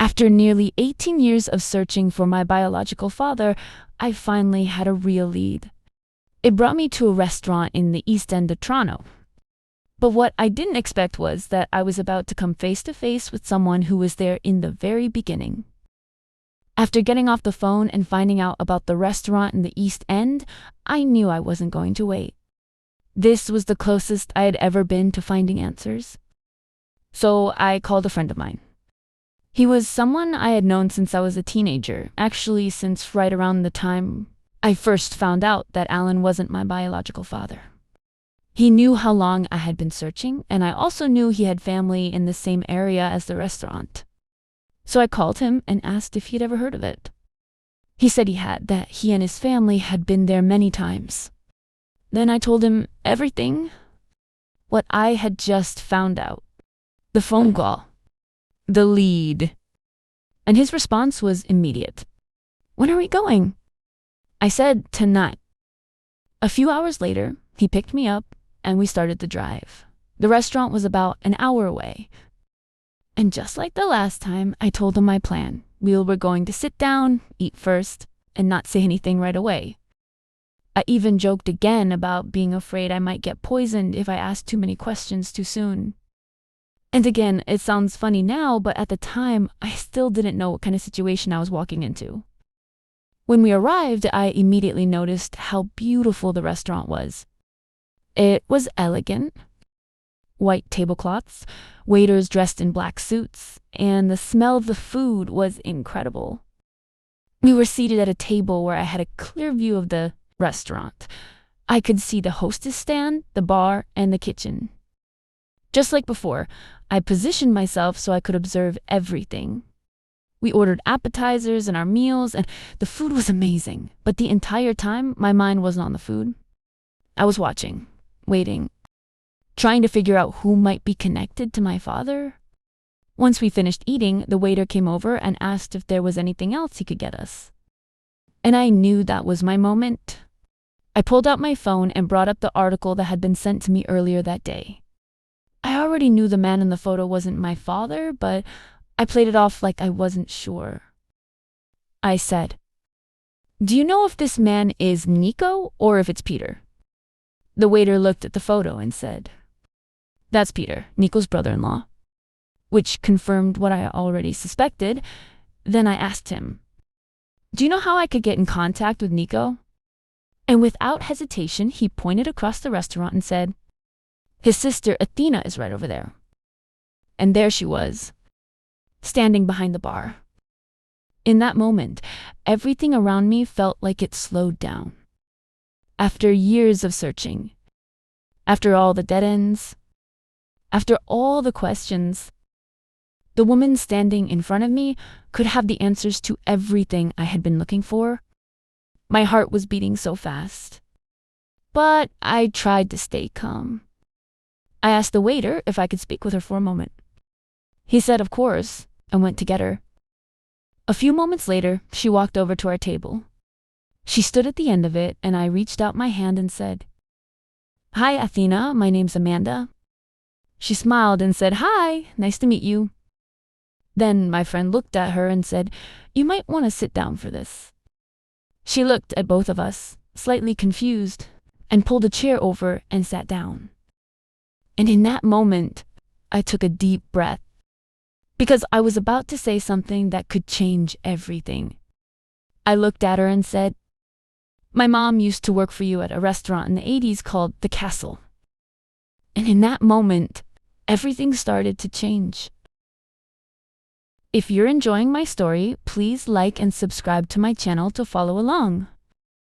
After nearly 18 years of searching for my biological father, I finally had a real lead. It brought me to a restaurant in the East End of Toronto. But what I didn't expect was that I was about to come face to face with someone who was there in the very beginning. After getting off the phone and finding out about the restaurant in the East End, I knew I wasn't going to wait. This was the closest I had ever been to finding answers. So I called a friend of mine. He was someone I had known since I was a teenager, actually since right around the time I first found out that Alan wasn't my biological father. He knew how long I had been searching, and I also knew he had family in the same area as the restaurant. So I called him and asked if he'd ever heard of it. He said he had, that he and his family had been there many times. Then I told him everything, what I had just found out. The phone call. The lead. And his response was immediate. "When are we going?" I said, "Tonight." A few hours later, he picked me up and we started the drive. The restaurant was about an hour away. And just like the last time, I told him my plan. We were going to sit down, eat first, and not say anything right away. I even joked again about being afraid I might get poisoned if I asked too many questions too soon. And again, it sounds funny now, but at the time, I still didn't know what kind of situation I was walking into. When we arrived, I immediately noticed how beautiful the restaurant was. It was elegant. White tablecloths, waiters dressed in black suits, and the smell of the food was incredible. We were seated at a table where I had a clear view of the restaurant. I could see the hostess stand, the bar, and the kitchen. Just like before, I positioned myself so I could observe everything. We ordered appetizers and our meals, and the food was amazing. But the entire time, my mind wasn't on the food. I was watching, waiting, trying to figure out who might be connected to my father. Once we finished eating, the waiter came over and asked if there was anything else he could get us. And I knew that was my moment. I pulled out my phone and brought up the article that had been sent to me earlier that day. I already knew the man in the photo wasn't my father, but I played it off like I wasn't sure. I said, "Do you know if this man is Nico or if it's Peter?" The waiter looked at the photo and said, "That's Peter, Nico's brother-in-law," which confirmed what I already suspected. Then I asked him, "Do you know how I could get in contact with Nico?" And without hesitation, he pointed across the restaurant and said, "His sister Athena is right over there." And there she was, standing behind the bar. In that moment, everything around me felt like it slowed down. After years of searching, after all the dead ends, after all the questions, the woman standing in front of me could have the answers to everything I had been looking for. My heart was beating so fast. But I tried to stay calm. I asked the waiter if I could speak with her for a moment. He said, of course, and went to get her. A few moments later, she walked over to our table. She stood at the end of it, and I reached out my hand and said, "Hi, Athena, my name's Amanda." She smiled and said, "Hi, nice to meet you." Then my friend looked at her and said, "You might want to sit down for this." She looked at both of us, slightly confused, and pulled a chair over and sat down. And in that moment, I took a deep breath, because I was about to say something that could change everything. I looked at her and said, "My mom used to work for you at a restaurant in the 80s called The Castle." And in that moment, everything started to change. If you're enjoying my story, please like and subscribe to my channel to follow along.